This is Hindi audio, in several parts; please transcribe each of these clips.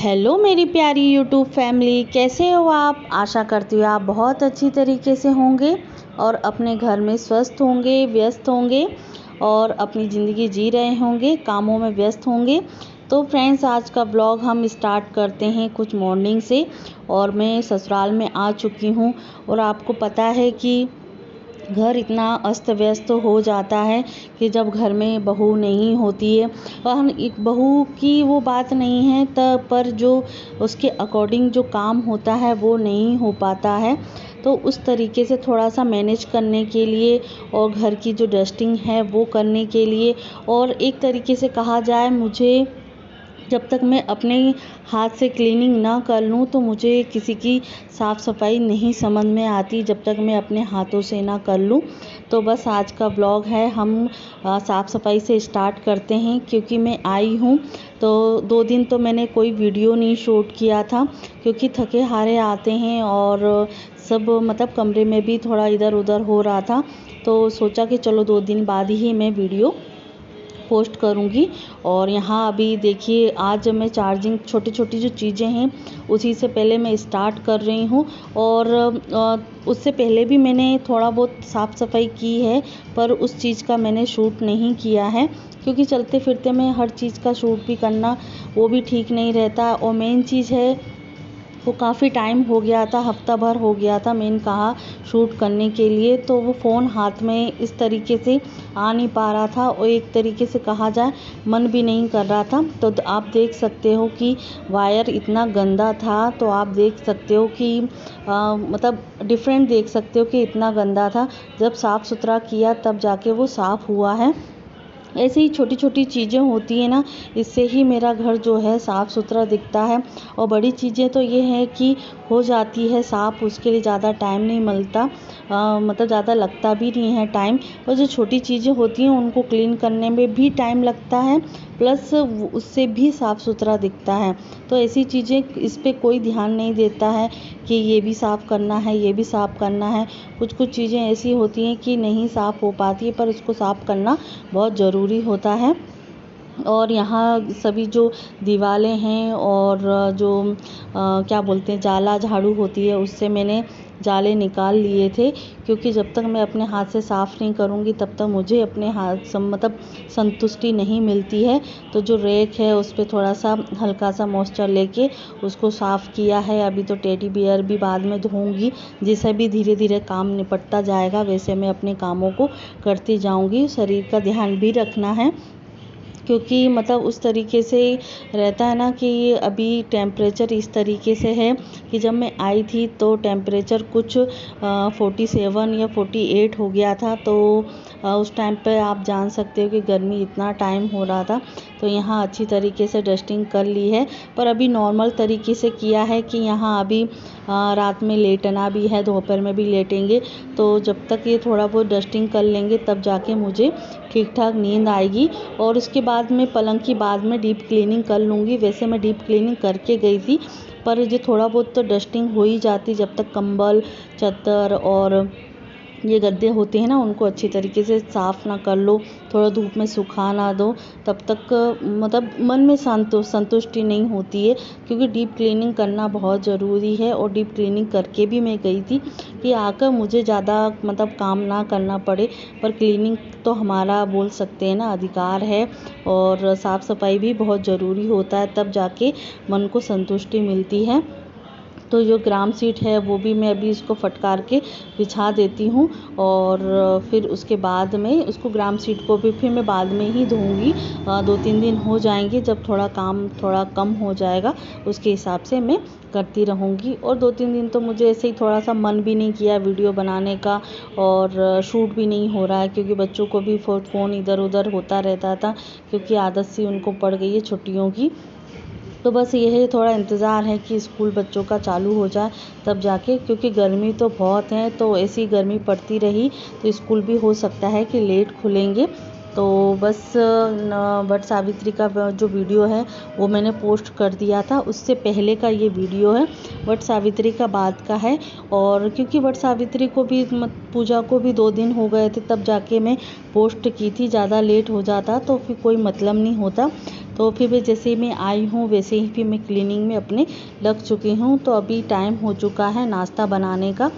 हेलो मेरी प्यारी यूट्यूब फैमिली, कैसे हो आप। आशा करती हूँ आप बहुत अच्छी तरीके से होंगे और अपने घर में स्वस्थ होंगे, व्यस्त होंगे और अपनी ज़िंदगी जी रहे होंगे, कामों में व्यस्त होंगे। तो फ्रेंड्स, आज का ब्लॉग हम स्टार्ट करते हैं कुछ मॉर्निंग से। और मैं ससुराल में आ चुकी हूँ और आपको पता है कि घर इतना अस्त व्यस्त हो जाता है कि जब घर में बहू नहीं होती है, और हम एक बहू की वो बात नहीं है तब पर जो उसके अकॉर्डिंग जो काम होता है वो नहीं हो पाता है। तो उस तरीके से थोड़ा सा मैनेज करने के लिए और घर की जो डस्टिंग है वो करने के लिए, और एक तरीके से कहा जाए, मुझे जब तक मैं अपने हाथ से क्लीनिंग ना कर लूँ तो मुझे किसी की साफ़ सफाई नहीं समझ में आती जब तक मैं अपने हाथों से ना कर लूँ। तो बस आज का ब्लॉग है, हम साफ़ सफाई से स्टार्ट करते हैं। क्योंकि मैं आई हूँ तो 2 दिन तो मैंने कोई वीडियो नहीं शूट किया था, क्योंकि थके हारे आते हैं और सब मतलब कमरे में भी थोड़ा इधर उधर हो रहा था। तो सोचा कि चलो 2 दिन बाद ही मैं वीडियो पोस्ट करूँगी। और यहाँ अभी देखिए, आज मैं चार्जिंग छोटी छोटी जो चीज़ें हैं उसी से पहले मैं स्टार्ट कर रही हूँ। और उससे पहले भी मैंने थोड़ा बहुत साफ़ सफाई की है, पर उस चीज़ का मैंने शूट नहीं किया है, क्योंकि चलते फिरते में हर चीज़ का शूट भी करना वो भी ठीक नहीं रहता। और मेन चीज़ है, वो काफ़ी टाइम हो गया था, हफ्ता भर हो गया था मैंने कहा शूट करने के लिए, तो वो फ़ोन हाथ में इस तरीके से आ नहीं पा रहा था और एक तरीके से कहा जाए मन भी नहीं कर रहा था। तो आप देख सकते हो कि वायर इतना गंदा था, तो आप देख सकते हो कि मतलब डिफरेंट देख सकते हो कि इतना गंदा था। जब साफ़ सुथरा किया तब जाके वो साफ़ हुआ है। ऐसे ही छोटी छोटी चीज़ें होती हैं ना, इससे ही मेरा घर जो है साफ़ सुथरा दिखता है। और बड़ी चीज़ें तो ये है कि हो जाती है साफ़, उसके लिए ज़्यादा टाइम नहीं मिलता, मतलब ज़्यादा लगता भी नहीं है टाइम। और जो छोटी चीज़ें होती हैं उनको क्लीन करने में भी टाइम लगता है, प्लस उससे भी साफ़ सुथरा दिखता है। तो ऐसी चीज़ें, इस पे कोई ध्यान नहीं देता है कि ये भी साफ़ करना है, ये भी साफ़ करना है। कुछ कुछ चीज़ें ऐसी होती हैं कि नहीं साफ़ हो पाती है, पर उसको साफ़ करना बहुत ज़रूरी होता है। और यहाँ सभी जो दीवारें हैं और जो क्या बोलते हैं, जाला झाड़ू होती है, उससे मैंने जाले निकाल लिए थे। क्योंकि जब तक मैं अपने हाथ से साफ़ नहीं करूँगी तब तक मुझे अपने हाथ मतलब संतुष्टि नहीं मिलती है। तो जो रैक है उस पर थोड़ा सा हल्का सा मॉइस्चर लेके उसको साफ़ किया है। अभी तो टेडी बियर भी बाद में धोऊंगी, जिससे भी धीरे धीरे काम निपटता जाएगा, वैसे मैं अपने कामों को करती जाऊंगी। शरीर का ध्यान भी रखना है, क्योंकि मतलब उस तरीके से रहता है ना कि अभी टेम्परेचर इस तरीके से है कि जब मैं आई थी तो टेम्परेचर कुछ 47 या 48 हो गया था। तो उस टाइम पे आप जान सकते हो कि गर्मी इतना टाइम हो रहा था। तो यहाँ अच्छी तरीके से डस्टिंग कर ली है, पर अभी नॉर्मल तरीके से किया है कि यहाँ अभी रात में लेटना भी है, दोपहर में भी लेटेंगे। तो जब तक ये थोड़ा बहुत डस्टिंग कर लेंगे तब जाके मुझे ठीक ठाक नींद आएगी। और उसके बाद में पलंग की बाद में डीप क्लीनिंग कर लूँगी। वैसे मैं डीप क्लीनिंग करके गई थी, पर ये थोड़ा बहुत तो डस्टिंग हो ही जाती जब तक कंबल, चादर और ये गद्दे होते हैं ना उनको अच्छी तरीके से साफ़ ना कर लो, थोड़ा धूप में सुखा ना दो, तब तक मतलब मन में संतुष्टि नहीं होती है। क्योंकि डीप क्लीनिंग करना बहुत ज़रूरी है। और डीप क्लीनिंग करके भी मैं गई थी कि आकर मुझे ज़्यादा मतलब काम ना करना पड़े। पर क्लीनिंग तो हमारा बोल सकते हैं ना अधिकार है, और साफ़ सफाई भी बहुत ज़रूरी होता है, तब जाके मन को संतुष्टि मिलती है। तो जो ग्राम सीट है वो भी मैं अभी इसको फटकार के बिछा देती हूँ। और फिर उसके बाद में उसको ग्राम सीट को भी फिर मैं बाद में ही धोऊंगी। 2-3 दिन हो जाएंगे, जब थोड़ा काम थोड़ा कम हो जाएगा उसके हिसाब से मैं करती रहूँगी। और 2-3 दिन तो मुझे ऐसे ही थोड़ा सा मन भी नहीं किया वीडियो बनाने का, और शूट भी नहीं हो रहा है, क्योंकि बच्चों को भी फ़ोन इधर उधर होता रहता था, क्योंकि आदत सी उनको पड़ गई है छुट्टियों की। तो बस यही थोड़ा इंतज़ार है कि स्कूल बच्चों का चालू हो जाए तब जाके, क्योंकि गर्मी तो बहुत है। तो ऐसी गर्मी पड़ती रही तो स्कूल भी हो सकता है कि लेट खुलेंगे। तो बस वट सावित्री का जो वीडियो है वो मैंने पोस्ट कर दिया था, उससे पहले का ये वीडियो है, वट सावित्री का बाद का है। और क्योंकि वट सावित्री को भी पूजा को भी 2 दिन हो गए थे, तब जाके मैं पोस्ट की थी। ज़्यादा लेट हो जाता तो फिर कोई मतलब नहीं होता। तो फिर भी जैसे मैं आई हूँ वैसे ही फिर मैं क्लीनिंग में अपने लग चुकी हूँ। तो अभी टाइम हो चुका है नाश्ता बनाने का,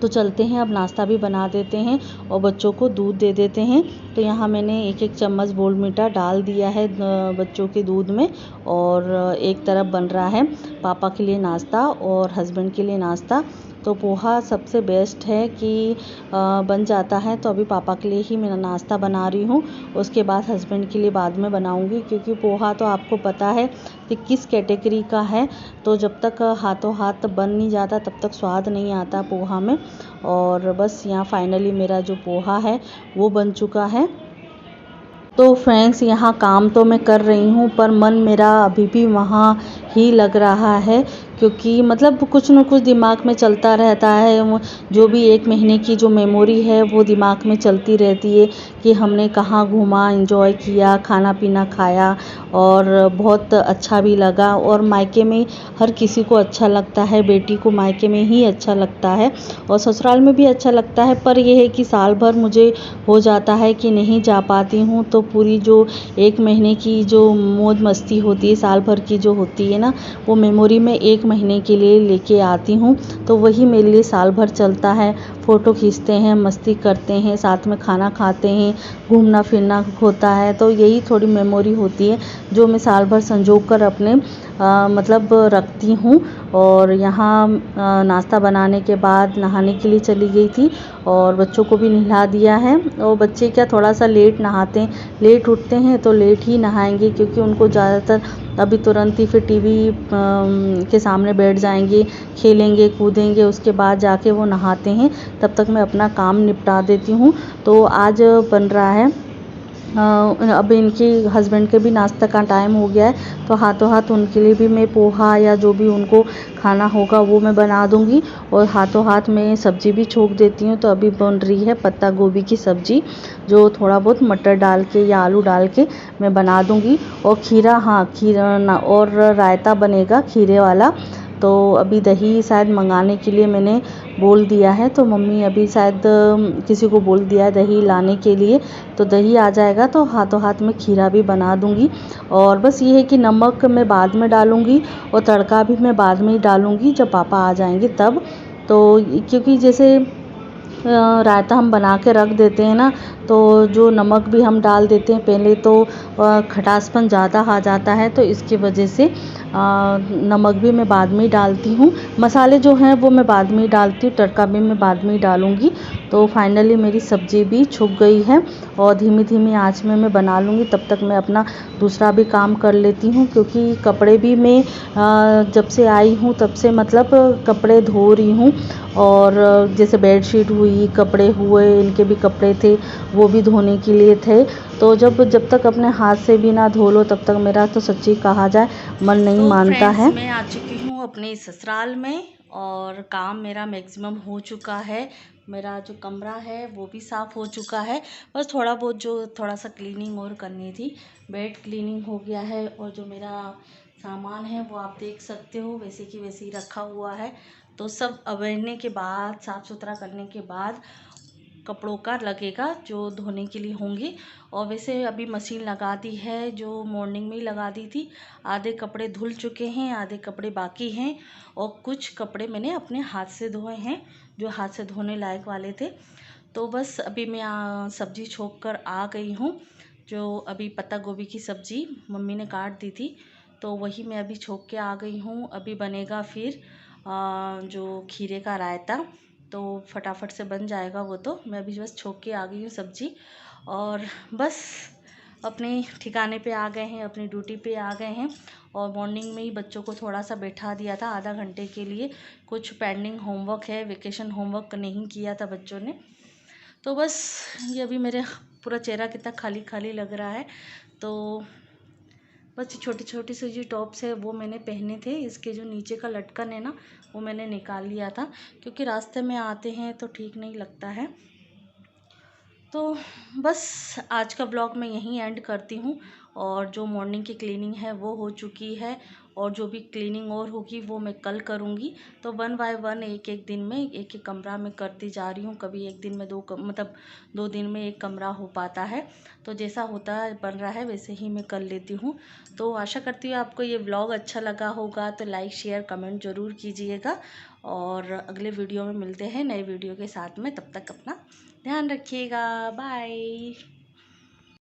तो चलते हैं अब नाश्ता भी बना देते हैं और बच्चों को दूध दे देते हैं। तो यहाँ मैंने एक एक चम्मच बोर्नवीटा डाल दिया है बच्चों के दूध में। और एक तरफ बन रहा है पापा के लिए नाश्ता और हस्बैंड के लिए नाश्ता। तो पोहा सबसे बेस्ट है कि बन जाता है। तो अभी पापा के लिए ही मैं नाश्ता बना रही हूँ, उसके बाद हस्बैंड के लिए बाद में बनाऊँगी, क्योंकि पोहा तो आपको पता है कि किस कैटेगरी का है। तो जब तक हाथों हाथ बन नहीं जाता तब तक स्वाद नहीं आता पोहा में। और बस यहाँ फाइनली मेरा जो पोहा है वो बन चुका है। तो फ्रेंड्स यहाँ काम तो मैं कर रही हूँ पर मन मेरा अभी भी वहाँ ही लग रहा है, क्योंकि मतलब कुछ न कुछ दिमाग में चलता रहता है। जो भी 1 महीने की जो मेमोरी है वो दिमाग में चलती रहती है कि हमने कहाँ घूमा, एंजॉय किया, खाना पीना खाया और बहुत अच्छा भी लगा। और मायके में हर किसी को अच्छा लगता है, बेटी को मायके में ही अच्छा लगता है और ससुराल में भी अच्छा लगता है। पर यह है कि साल भर मुझे हो जाता है कि नहीं जा पाती हूँ, तो पूरी जो 1 महीने की जो मौज मस्ती होती है साल भर की जो होती है ना, वो मेमोरी में 1 महीने के लिए लेके आती हूँ। तो वही मेरे लिए साल भर चलता है। फ़ोटो खींचते हैं, मस्ती करते हैं, साथ में खाना खाते हैं, घूमना फिरना होता है। तो यही थोड़ी मेमोरी होती है जो मैं साल भर संजो कर अपने मतलब रखती हूँ। और यहाँ नाश्ता बनाने के बाद नहाने के लिए चली गई थी और बच्चों को भी नहला दिया है। और बच्चे क्या थोड़ा सा लेट नहाते हैं, लेट उठते हैं तो लेट ही नहाएंगे, क्योंकि उनको ज़्यादातर अभी तुरंत ही फिर टीवी के सामने बैठ जाएंगे, खेलेंगे कूदेंगे, उसके बाद जाके वो नहाते हैं। तब तक मैं अपना काम निपटा देती हूँ। तो आज बन रहा है अब इनके हस्बैंड के भी नाश्ता का टाइम हो गया है, तो हाथों हाथ उनके लिए भी मैं पोहा या जो भी उनको खाना होगा वो मैं बना दूंगी। और हाथों हाथ मैं सब्ज़ी भी छोक देती हूँ। तो अभी बन रही है पत्ता गोभी की सब्ज़ी, जो थोड़ा बहुत मटर डाल के या आलू डाल के मैं बना दूंगी। और खीरा, हाँ खीरा ना, और रायता बनेगा खीरे वाला। तो अभी दही शायद मंगाने के लिए मैंने बोल दिया है, तो मम्मी अभी शायद किसी को बोल दिया है दही लाने के लिए। तो दही आ जाएगा तो हाथों हाथ में खीरा भी बना दूंगी। और बस ये है कि नमक मैं बाद में डालूंगी और तड़का भी मैं बाद में ही डालूंगी जब पापा आ जाएंगे तब। तो क्योंकि जैसे रायता हम बना के रख देते हैं ना, तो जो नमक भी हम डाल देते हैं पहले, तो खटासपन ज़्यादा आ जाता है। तो इसकी वजह से नमक भी मैं बाद में ही डालती हूँ। मसाले जो हैं वो मैं बाद में ही डालती हूँ, तड़का भी मैं बाद में ही डालूँगी। तो फाइनली मेरी सब्ज़ी भी छुप गई है और धीमी धीमी आंच में मैं बना लूँगी। तब तक मैं अपना दूसरा भी काम कर लेती हूँ, क्योंकि कपड़े भी मैं जब से आई हूँ तब से मतलब कपड़े धो रही हूँ। और जैसे बेडशीट हुई, कपड़े हुए, इनके भी कपड़े थे वो भी धोने के लिए थे। तो जब तक अपने हाथ से भी ना धो लो तब तक मेरा तो सच्ची कहा जाए मन नहीं मानता है। मैं आ चुकी हूँ अपने ससुराल में और काम मेरा मैक्सिमम हो चुका है। मेरा जो कमरा है वो भी साफ़ हो चुका है, बस थोड़ा बहुत जो थोड़ा सा क्लीनिंग और करनी थी। बेड क्लीनिंग हो गया है और जो मेरा सामान है वो आप देख सकते हो वैसे की वैसे ही रखा हुआ है। तो सब अवेरने के बाद, साफ़ सुथरा करने के बाद कपड़ों का लगेगा जो धोने के लिए होंगे। और वैसे अभी मशीन लगा दी है, जो मॉर्निंग में ही लगा दी थी। आधे कपड़े धुल चुके हैं, आधे कपड़े बाकी हैं और कुछ कपड़े मैंने अपने हाथ से धोए हैं जो हाथ से धोने लायक वाले थे। तो बस अभी मैं सब्ज़ी छोक कर आ गई हूँ। जो अभी पत्ता गोभी की सब्ज़ी मम्मी ने काट दी थी तो वही मैं अभी छोक के आ गई हूँ। अभी बनेगा फिर जो खीरे का रायता, तो फटाफट से बन जाएगा वो। तो मैं अभी बस छोक के आ गई हूँ सब्ज़ी और बस अपने ठिकाने पे आ गए हैं, अपनी ड्यूटी पे आ गए हैं। और मॉर्निंग में ही बच्चों को थोड़ा सा बैठा दिया था आधा घंटे के लिए, कुछ पेंडिंग होमवर्क है, वेकेशन होमवर्क नहीं किया था बच्चों ने। तो बस ये अभी मेरे पूरा चेहरा कितना खाली खाली लग रहा है। तो बस छोटी छोटी सी जो टॉप्स है वो मैंने पहने थे, इसके जो नीचे का लटकन है ना वो मैंने निकाल लिया था, क्योंकि रास्ते में आते हैं तो ठीक नहीं लगता है। तो बस आज का ब्लॉग मैं यहीं एंड करती हूँ। और जो मॉर्निंग की क्लीनिंग है वो हो चुकी है और जो भी क्लीनिंग और होगी वो मैं कल करूँगी। तो 1 बाय 1 एक एक दिन में एक एक कमरा में करती जा रही हूँ। कभी एक दिन में मतलब 2 दिन में एक कमरा हो पाता है, तो जैसा होता है बन रहा है वैसे ही मैं कर लेती हूँ। तो आशा करती हूँ आपको ये व्लॉग अच्छा लगा होगा, तो लाइक शेयर कमेंट ज़रूर कीजिएगा। और अगले वीडियो में मिलते हैं नए वीडियो के साथ में, तब तक अपना ध्यान रखिएगा। बाय।